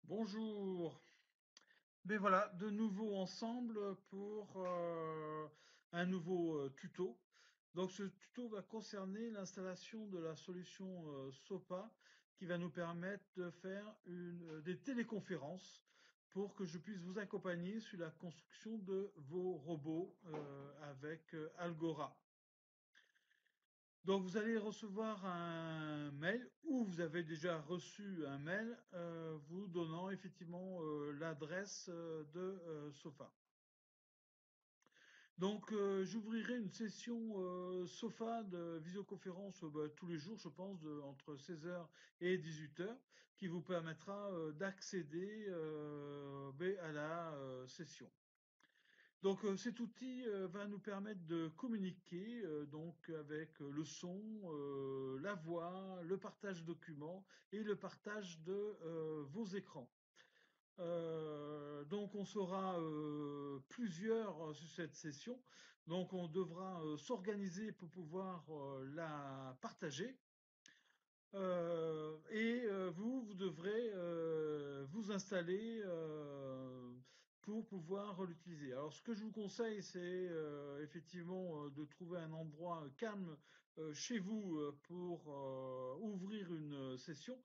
Bonjour. Mais voilà, de nouveau ensemble pour un nouveau tuto. Donc ce tuto va concerner l'installation de la solution SOPA qui va nous permettre de faire des téléconférences pour que je puisse vous accompagner sur la construction de vos robots avec Algora. Donc vous allez recevoir un mail ou vous avez déjà reçu un mail vous donnant effectivement l'adresse de Sofa. Donc j'ouvrirai une session Sofa de visioconférence tous les jours, je pense, entre 16 h et 18 h, qui vous permettra d'accéder à la session. Donc cet outil va nous permettre de communiquer donc avec le son, la voix, le partage de documents et le partage de vos écrans. Donc on sera plusieurs sur cette session. Donc on devra s'organiser pour pouvoir la partager. Vous devrez vous installer pour pouvoir l'utiliser. Alors, ce que je vous conseille, c'est effectivement de trouver un endroit calme chez vous pour ouvrir une session.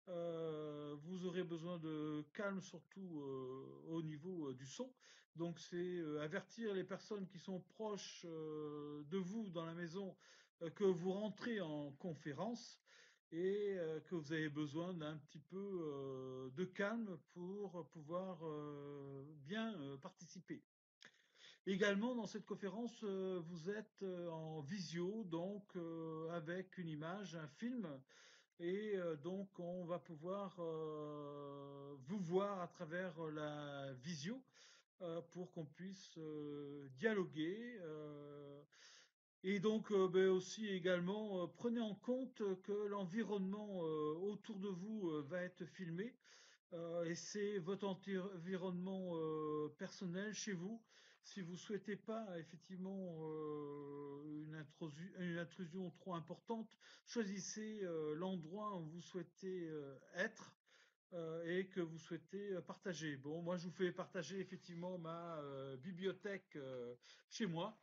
Vous aurez besoin de calme surtout au niveau du son. Donc, c'est avertir les personnes qui sont proches de vous dans la maison que vous rentrez en conférence et que vous avez besoin d'un petit peu de calme pour pouvoir bien participer. Également, dans cette conférence, vous êtes en visio, donc avec une image, un film, et donc on va pouvoir vous voir à travers la visio pour qu'on puisse dialoguer. Et donc, aussi également, prenez en compte que l'environnement autour de vous va être filmé et c'est votre environnement personnel chez vous. Si vous souhaitez pas effectivement une intrusion trop importante, choisissez l'endroit où vous souhaitez être et que vous souhaitez partager. Bon, moi, je vous fais partager effectivement ma bibliothèque chez moi.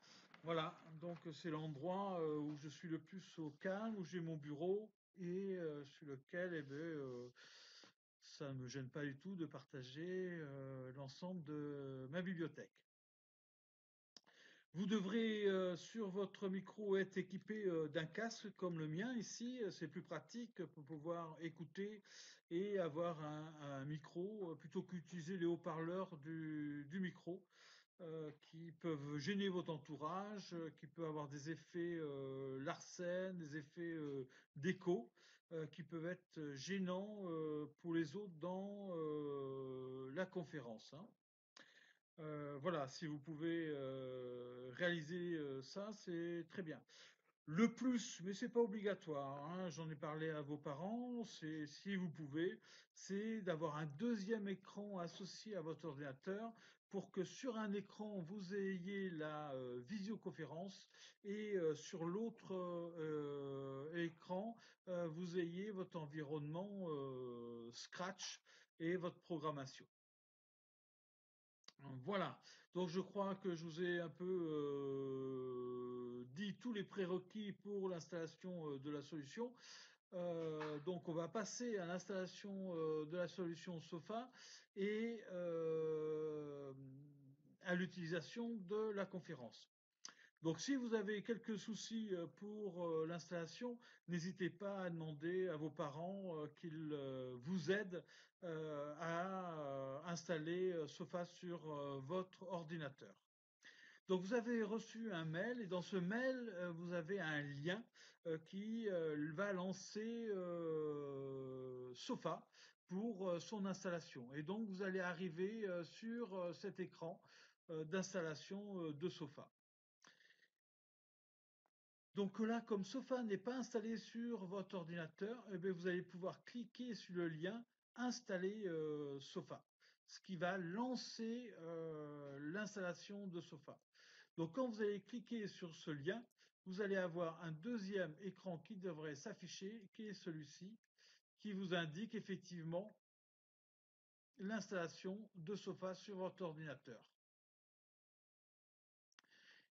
Voilà, donc c'est l'endroit où je suis le plus au calme, où j'ai mon bureau et sur lequel, ça ne me gêne pas du tout de partager l'ensemble de ma bibliothèque. Vous devrez sur votre micro être équipé d'un casque comme le mien ici. C'est plus pratique pour pouvoir écouter et avoir un micro plutôt qu'utiliser les haut-parleurs du micro qui peuvent gêner votre entourage, qui peuvent avoir des effets Larsen, des effets d'écho, qui peuvent être gênants pour les autres dans la conférence, hein. Voilà, si vous pouvez réaliser ça, c'est très bien. Le plus, mais c'est pas obligatoire, hein, j'en ai parlé à vos parents, c'est si vous pouvez, c'est d'avoir un deuxième écran associé à votre ordinateur pour que sur un écran vous ayez la visioconférence et sur l'autre écran vous ayez votre environnement Scratch et votre programmation. Voilà, donc je crois que je vous ai un peu dit tous les prérequis pour l'installation de la solution. Donc on va passer à l'installation de la solution Sofa et à l'utilisation de la conférence. Donc si vous avez quelques soucis pour l'installation, n'hésitez pas à demander à vos parents qu'ils vous aident à installer Sofa sur votre ordinateur. Donc vous avez reçu un mail et dans ce mail, vous avez un lien qui va lancer Sofa pour son installation. Et donc vous allez arriver sur cet écran d'installation de Sofa. Donc là, comme Sofa n'est pas installé sur votre ordinateur, eh bien, vous allez pouvoir cliquer sur le lien Installer Sofa, ce qui va lancer l'installation de Sofa. Donc quand vous allez cliquer sur ce lien, vous allez avoir un deuxième écran qui devrait s'afficher, qui est celui-ci, qui vous indique effectivement l'installation de Sofa sur votre ordinateur.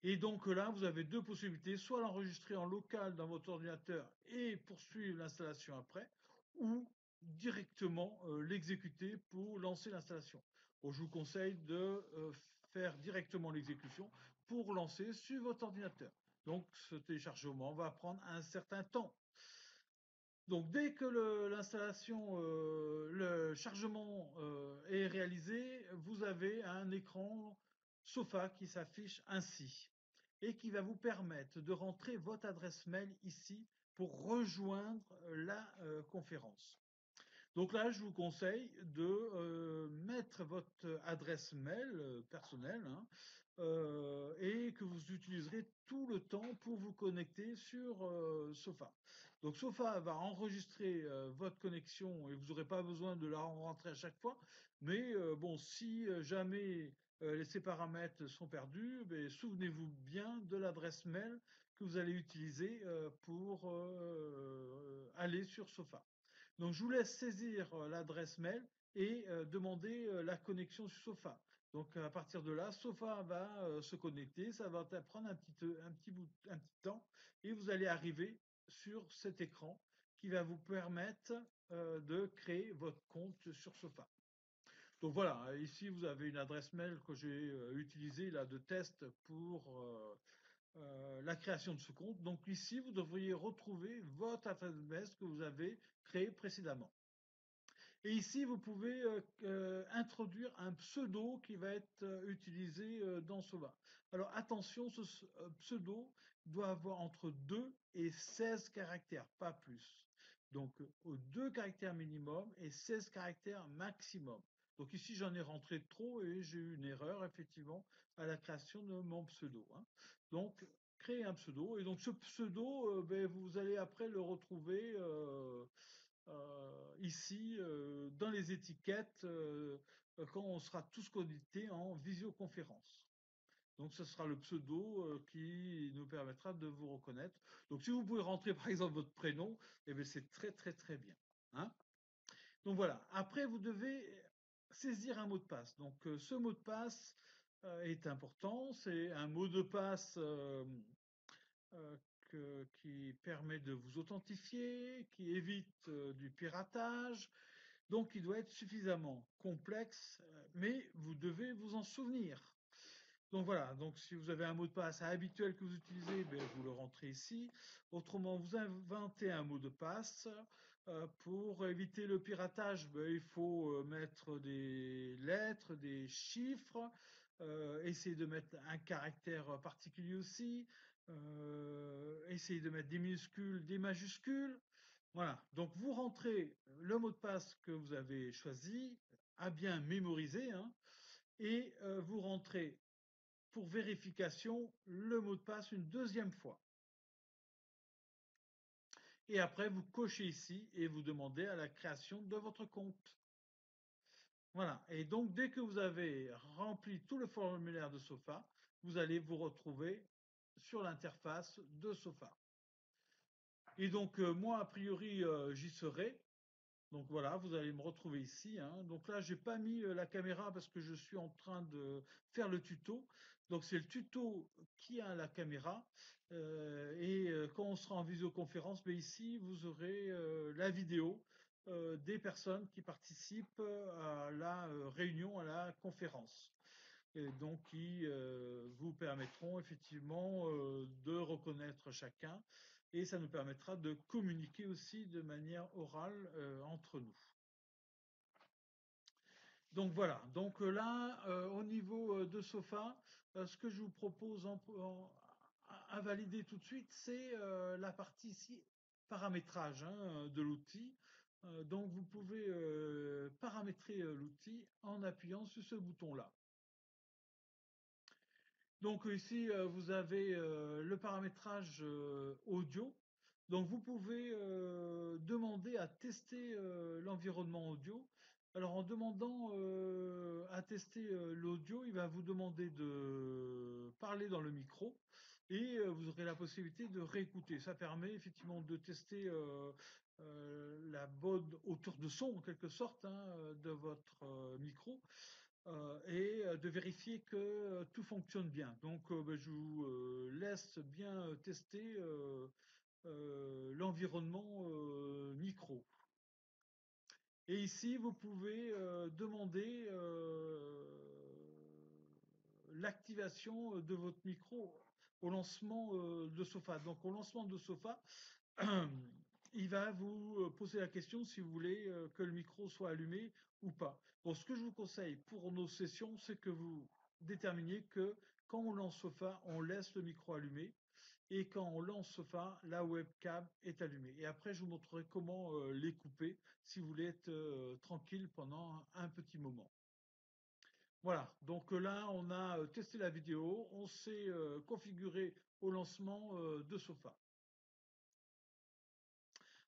Et donc là, vous avez deux possibilités, soit l'enregistrer en local dans votre ordinateur et poursuivre l'installation après, ou directement l'exécuter pour lancer l'installation. Bon, je vous conseille de faire directement l'exécution pour lancer sur votre ordinateur. Donc ce téléchargement va prendre un certain temps. Donc dès que l'installation, le chargement est réalisé, vous avez un écran Sofa qui s'affiche ainsi et qui va vous permettre de rentrer votre adresse mail ici pour rejoindre la conférence. Donc là, je vous conseille de mettre votre adresse mail personnelle, hein, et que vous utiliserez tout le temps pour vous connecter sur Sofa. Donc Sofa va enregistrer votre connexion et vous n'aurez pas besoin de la rentrer à chaque fois. Mais bon, si jamais ces paramètres sont perdus, ben, souvenez-vous bien de l'adresse mail que vous allez utiliser pour aller sur Sofa. Donc, je vous laisse saisir l'adresse mail et demander la connexion sur Sofa. Donc, à partir de là, Sofa va se connecter, ça va prendre un petit temps et vous allez arriver sur cet écran qui va vous permettre de créer votre compte sur Sofa. Donc voilà, ici vous avez une adresse mail que j'ai utilisée là de test pour la création de ce compte. Donc ici, vous devriez retrouver votre adresse mail que vous avez créé précédemment. Et ici, vous pouvez introduire un pseudo qui va être utilisé dans Sova. Alors attention, ce pseudo doit avoir entre 2 et 16 caractères, pas plus. Donc 2 caractères minimum et 16 caractères maximum. Donc ici, j'en ai rentré trop et j'ai eu une erreur, effectivement, à la création de mon pseudo, hein. Donc, créer un pseudo. Et donc ce pseudo, ben, vous allez après le retrouver ici dans les étiquettes quand on sera tous connectés en visioconférence. Donc ce sera le pseudo qui nous permettra de vous reconnaître. Donc si vous pouvez rentrer par exemple votre prénom, eh bien, c'est très très très bien, hein. Donc voilà, après vous devez saisir un mot de passe. Donc ce mot de passe est important, c'est un mot de passe euh, qui permet de vous authentifier, qui évite du piratage. Donc, il doit être suffisamment complexe, mais vous devez vous en souvenir. Donc voilà, donc si vous avez un mot de passe habituel que vous utilisez, ben, vous le rentrez ici. Autrement, vous inventez un mot de passe. Pour éviter le piratage, ben, il faut mettre des lettres, des chiffres, essayer de mettre un caractère particulier aussi, essayer de mettre des minuscules, des majuscules. Voilà, donc vous rentrez le mot de passe que vous avez choisi, à bien mémoriser, hein, et vous rentrez pour vérification le mot de passe une deuxième fois. Et après, vous cochez ici et vous demandez à la création de votre compte. Voilà, et donc dès que vous avez rempli tout le formulaire de Sofa, vous allez vous retrouver sur l'interface de Sofa. Et donc moi, a priori, j'y serai. Donc voilà, vous allez me retrouver ici, hein. Donc là, j'ai pas mis la caméra parce que je suis en train de faire le tuto. Donc c'est le tuto qui a la caméra. Et quand on sera en visioconférence, mais ici, vous aurez la vidéo des personnes qui participent à la réunion, à la conférence. Et donc qui vous permettront effectivement de reconnaître chacun et ça nous permettra de communiquer aussi de manière orale entre nous. Donc voilà, donc là, au niveau de Sofa, ce que je vous propose à valider tout de suite, c'est la partie ici, paramétrage, hein, de l'outil. Donc vous pouvez paramétrer l'outil en appuyant sur ce bouton-là. Donc ici, vous avez le paramétrage audio. Donc vous pouvez demander à tester l'environnement audio. Alors en demandant à tester l'audio, il va vous demander de parler dans le micro et vous aurez la possibilité de réécouter. Ça permet effectivement de tester la bonne hauteur de son, en quelque sorte, hein, de votre micro, et de vérifier que tout fonctionne bien. Donc, ben, je vous laisse bien tester l'environnement micro. Et ici, vous pouvez demander l'activation de votre micro au lancement de Sofa. Donc, au lancement de Sofa, il va vous poser la question si vous voulez que le micro soit allumé ou pas. Bon, ce que je vous conseille pour nos sessions, c'est que vous déterminiez que quand on lance Sofa, on laisse le micro allumé et quand on lance Sofa, la webcam est allumée. Et après, je vous montrerai comment les couper si vous voulez être tranquille pendant un petit moment. Voilà, donc là, on a testé la vidéo, on s'est configuré au lancement de Sofa.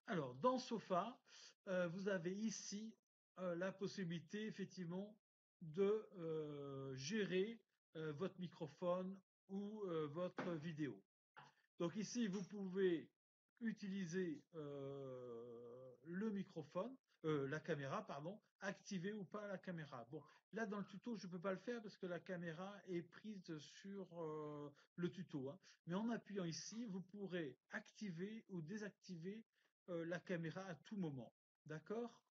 Alors, dans Sofa, vous avez ici la possibilité, effectivement, de gérer votre microphone ou votre vidéo. Donc ici, vous pouvez utiliser le microphone, la caméra, pardon, activer ou pas la caméra. Bon, là dans le tuto, je ne peux pas le faire parce que la caméra est prise sur le tuto, hein. Mais en appuyant ici, vous pourrez activer ou désactiver la caméra à tout moment. D'accord?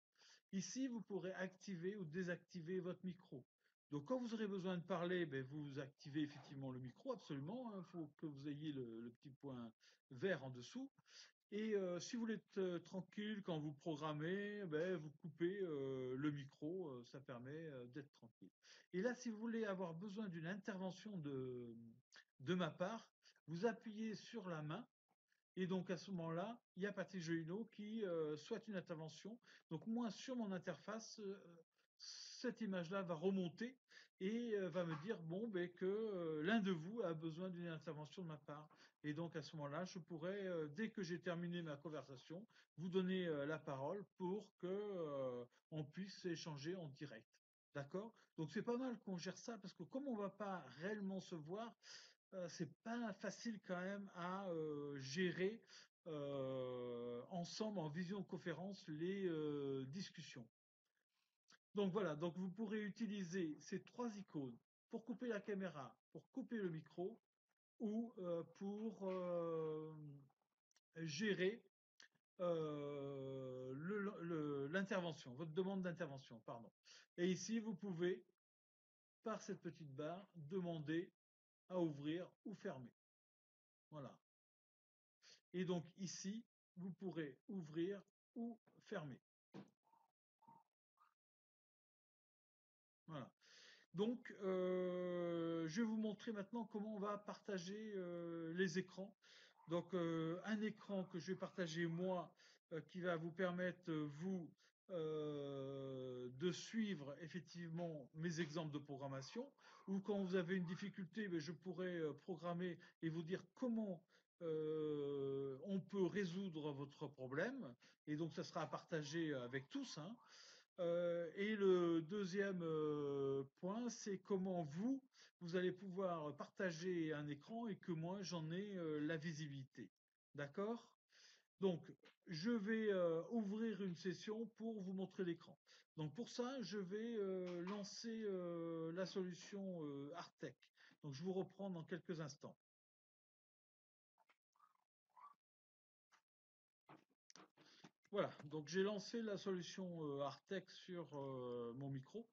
Ici, vous pourrez activer ou désactiver votre micro. Donc, quand vous aurez besoin de parler, ben, vous activez effectivement le micro, absolument. Il faut que vous ayez le petit point vert en dessous. Et si vous voulez être tranquille quand vous programmez, ben, vous coupez le micro, ça permet d'être tranquille. Et là, si vous voulez avoir besoin d'une intervention de ma part, vous appuyez sur la main et donc à ce moment-là, il y a Patrick Jolinot qui souhaite une intervention. Donc moi, sur mon interface, cette image-là va remonter et va me dire bon, ben, que l'un de vous a besoin d'une intervention de ma part. Et donc à ce moment-là, je pourrais, dès que j'ai terminé ma conversation, vous donner la parole pour que on puisse échanger en direct. D'accord? Donc c'est pas mal qu'on gère ça parce que comme on ne va pas réellement se voir, c'est pas facile quand même à gérer ensemble en visioconférence les discussions. Donc voilà, donc vous pourrez utiliser ces trois icônes pour couper la caméra, pour couper le micro ou pour gérer l'intervention, votre demande d'intervention, pardon. Et ici, vous pouvez, par cette petite barre, demander à ouvrir ou fermer. Voilà. Et donc ici, vous pourrez ouvrir ou fermer. Voilà. Donc, je vais vous montrer maintenant comment on va partager les écrans. Donc, un écran que je vais partager moi, qui va vous permettre, vous, de suivre effectivement mes exemples de programmation, ou quand vous avez une difficulté, ben, je pourrais programmer et vous dire comment on peut résoudre votre problème. Et donc, ça sera à partager avec tous, hein. Et le deuxième point, c'est comment vous allez pouvoir partager un écran et que moi, j'en ai la visibilité. D'accord? Donc, je vais ouvrir une session pour vous montrer l'écran. Donc, pour ça, je vais lancer la solution Artec. Donc, je vous reprends dans quelques instants. Voilà, donc j'ai lancé la solution Artec sur mon micro.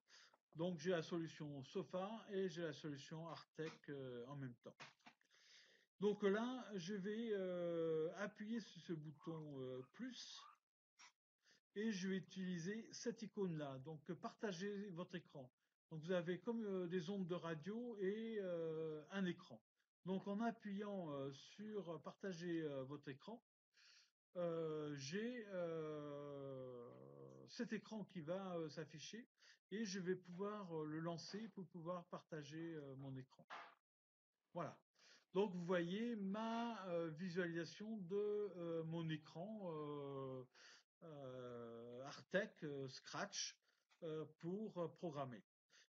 Donc j'ai la solution Sofa et j'ai la solution Artec en même temps. Donc là, je vais appuyer sur ce bouton plus et je vais utiliser cette icône-là. Donc partager votre écran. Donc vous avez comme des ondes de radio et un écran. Donc en appuyant sur partager votre écran, j'ai cet écran qui va s'afficher et je vais pouvoir le lancer pour pouvoir partager mon écran. Voilà. Donc vous voyez ma visualisation de mon écran Artec Scratch pour programmer.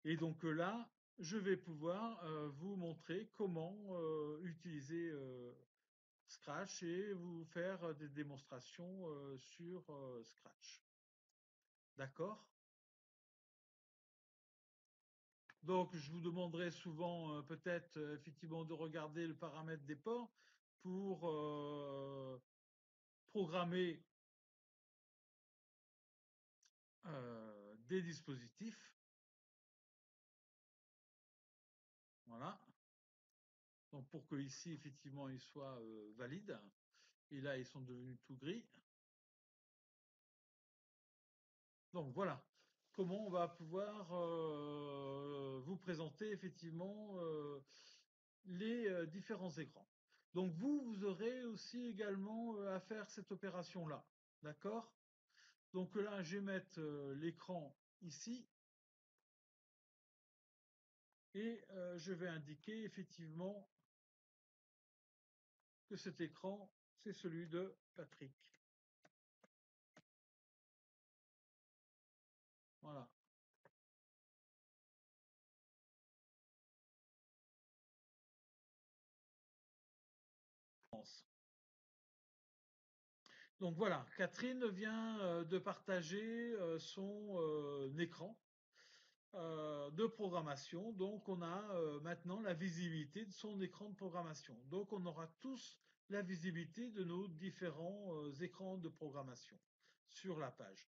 Et donc là, je vais pouvoir vous montrer comment utiliser Scratch et vous faire des démonstrations sur Scratch. D'accord? Donc, je vous demanderai souvent peut-être effectivement de regarder le paramètre des ports pour programmer des dispositifs. Voilà. Donc, pour que ici, effectivement, ils soient valides. Et là, ils sont devenus tout gris. Donc, voilà comment on va pouvoir vous présenter effectivement les différents écrans. Donc, vous aurez aussi également à faire cette opération-là. D'accord? Donc là, je vais mettre l'écran ici et je vais indiquer effectivement que cet écran, c'est celui de Patrick. Voilà. Donc voilà, Catherine vient de partager son écran de programmation. Donc on a maintenant la visibilité de son écran de programmation. Donc on aura tous la visibilité de nos différents écrans de programmation sur la page.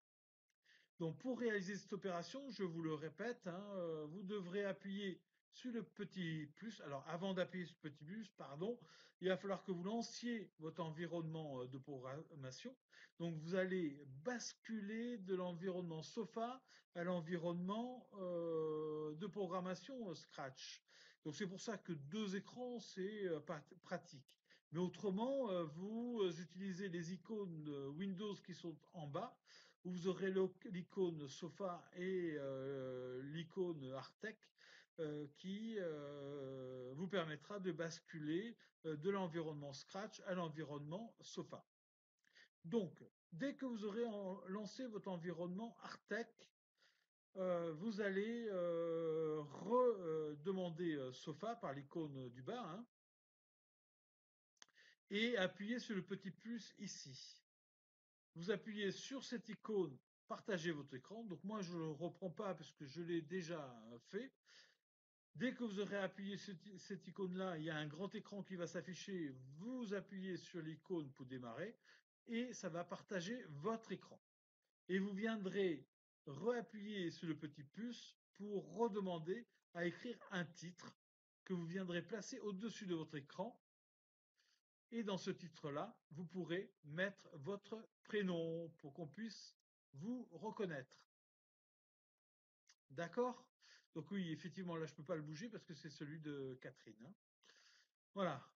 Donc pour réaliser cette opération, je vous le répète, hein, vous devrez appuyer sur le petit plus. Alors avant d'appuyer sur le petit plus, pardon, il va falloir que vous lanciez votre environnement de programmation. Donc vous allez basculer de l'environnement Sofa à l'environnement de programmation Scratch. Donc c'est pour ça que deux écrans, c'est pratique. Mais autrement, vous utilisez les icônes Windows qui sont en bas, où vous aurez l'icône Sofa et l'icône Artec qui vous permettra de basculer de l'environnement Scratch à l'environnement Sofa. Donc, dès que vous aurez lancé votre environnement Artec, vous allez redemander Sofa par l'icône du bas, hein, et appuyer sur le petit plus ici. Vous appuyez sur cette icône, partagez votre écran. Donc moi, je ne le reprends pas parce que je l'ai déjà fait. Dès que vous aurez appuyé sur cette icône-là, il y a un grand écran qui va s'afficher. Vous appuyez sur l'icône pour démarrer et ça va partager votre écran. Et vous viendrez réappuyer sur le petit plus pour redemander à écrire un titre que vous viendrez placer au-dessus de votre écran. Et dans ce titre-là, vous pourrez mettre votre prénom pour qu'on puisse vous reconnaître. D'accord? Donc oui, effectivement, là, je ne peux pas le bouger parce que c'est celui de Catherine, hein. Voilà.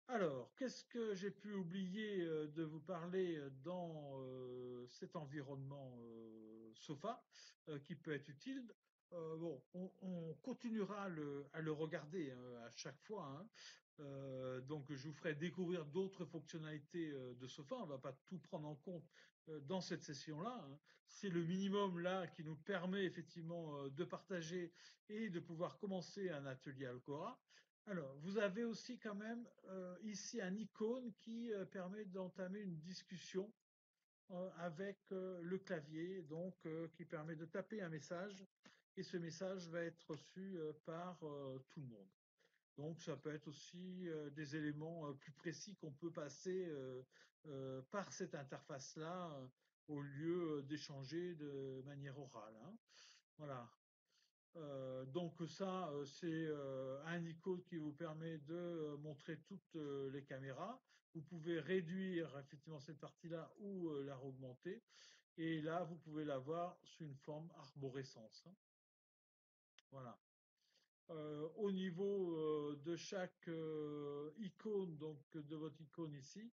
Alors, qu'est-ce que j'ai pu oublier de vous parler dans cet environnement Sofa qui peut être utile? Bon, on continuera à le regarder à chaque fois, hein. Donc, je vous ferai découvrir d'autres fonctionnalités de Sofa. On ne va pas tout prendre en compte dans cette session-là, hein. C'est le minimum là qui nous permet effectivement de partager et de pouvoir commencer un atelier Alcora. Alors, vous avez aussi quand même ici un icône qui permet d'entamer une discussion avec le clavier, donc qui permet de taper un message et ce message va être reçu par tout le monde. Donc, ça peut être aussi des éléments plus précis qu'on peut passer par cette interface-là au lieu d'échanger de manière orale, hein. Voilà. Donc ça, c'est un icône qui vous permet de montrer toutes les caméras. Vous pouvez réduire effectivement cette partie-là ou la augmenter. Et là, vous pouvez la voir sous une forme arborescence, hein. Voilà. Au niveau de chaque icône, donc de votre icône ici,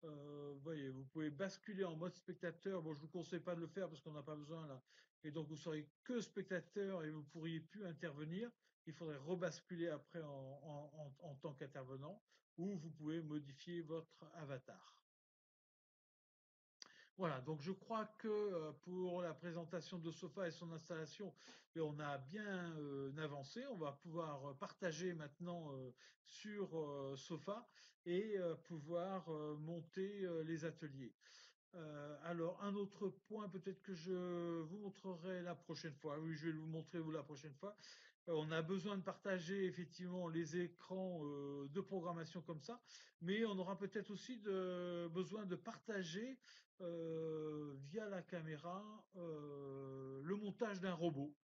vous voyez, vous pouvez basculer en mode spectateur. Bon, je ne vous conseille pas de le faire parce qu'on n'a pas besoin là. Et donc, vous serez que spectateur et vous ne pourriez plus intervenir. Il faudrait rebasculer après en tant qu'intervenant ou vous pouvez modifier votre avatar. Voilà, donc je crois que pour la présentation de Sofa et son installation, on a bien avancé. On va pouvoir partager maintenant sur Sofa et pouvoir monter les ateliers. Alors, un autre point peut-être que je vous montrerai la prochaine fois. Oui, je vais vous montrer vous la prochaine fois. On a besoin de partager effectivement les écrans de programmation comme ça, mais on aura peut-être aussi besoin de partager via la caméra le montage d'un robot.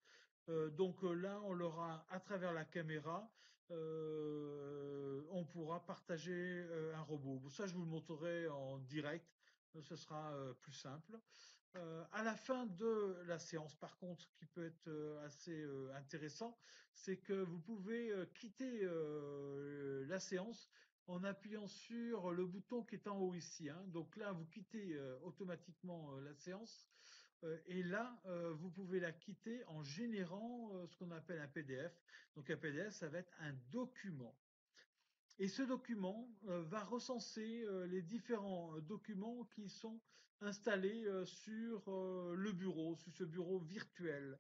Donc là, on l'aura à travers la caméra. On pourra partager un robot. Bon, ça, je vous le montrerai en direct. Ce sera plus simple. À la fin de la séance, par contre, ce qui peut être assez intéressant, c'est que vous pouvez quitter la séance en appuyant sur le bouton qui est en haut ici, hein. Donc là, vous quittez automatiquement la séance. Et là, vous pouvez la quitter en générant ce qu'on appelle un PDF. Donc un PDF, ça va être un document. Et ce document va recenser les différents documents qui sont installés sur le bureau, sur ce bureau virtuel.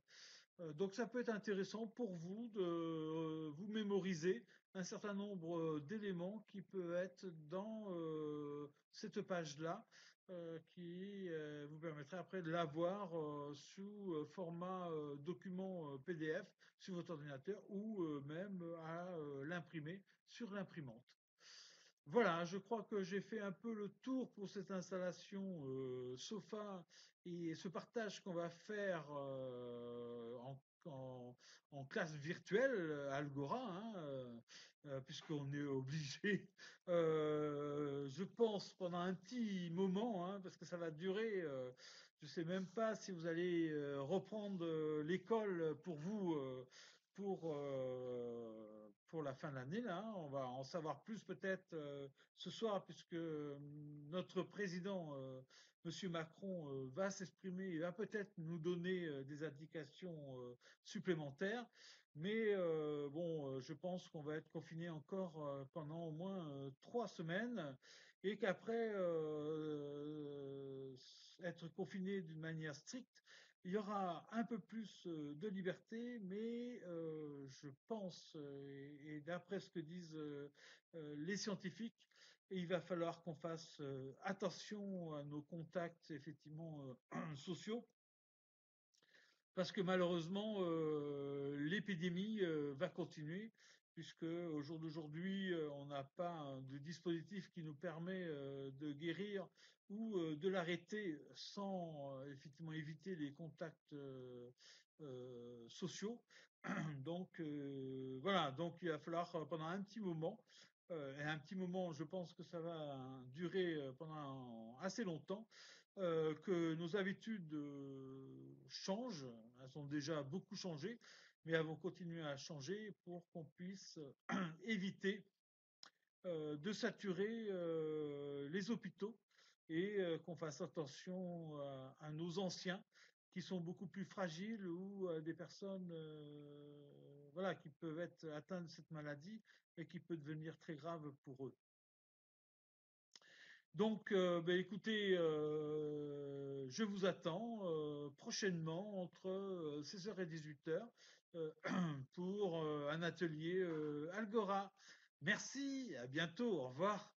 Donc ça peut être intéressant pour vous de vous mémoriser un certain nombre d'éléments qui peuvent être dans cette page-là, qui vous permettrait après de l'avoir sous format document PDF sur votre ordinateur ou même à l'imprimer sur l'imprimante. Voilà, je crois que j'ai fait un peu le tour pour cette installation Sofa et ce partage qu'on va faire en classe virtuelle, Algora, hein, puisqu'on est obligé, je pense, pendant un petit moment, hein, parce que ça va durer. Je ne sais même pas si vous allez reprendre l'école pour vous pour la fin de l'année, là. On va en savoir plus peut-être ce soir, puisque notre président, Monsieur Macron, va s'exprimer et va peut-être nous donner des indications supplémentaires. Mais bon, je pense qu'on va être confiné encore pendant au moins 3 semaines et qu'après être confiné d'une manière stricte, il y aura un peu plus de liberté, mais je pense, et d'après ce que disent les scientifiques, il va falloir qu'on fasse attention à nos contacts effectivement sociaux, parce que malheureusement, l'épidémie va continuer, puisque au jour d'aujourd'hui, on n'a pas de dispositif qui nous permet de guérir ou de l'arrêter sans effectivement éviter les contacts sociaux. Donc voilà, donc il va falloir pendant un petit moment, et un petit moment, je pense que ça va durer pendant assez longtemps, que nos habitudes changent. Elles ont déjà beaucoup changé, mais elles vont continuer à changer pour qu'on puisse éviter de saturer les hôpitaux et qu'on fasse attention à nos anciens qui sont beaucoup plus fragiles ou à des personnes voilà, qui peuvent être atteintes de cette maladie et qui peut devenir très grave pour eux. Donc, ben, écoutez, je vous attends prochainement entre 16h et 18h pour un atelier Algora. Merci, à bientôt, au revoir.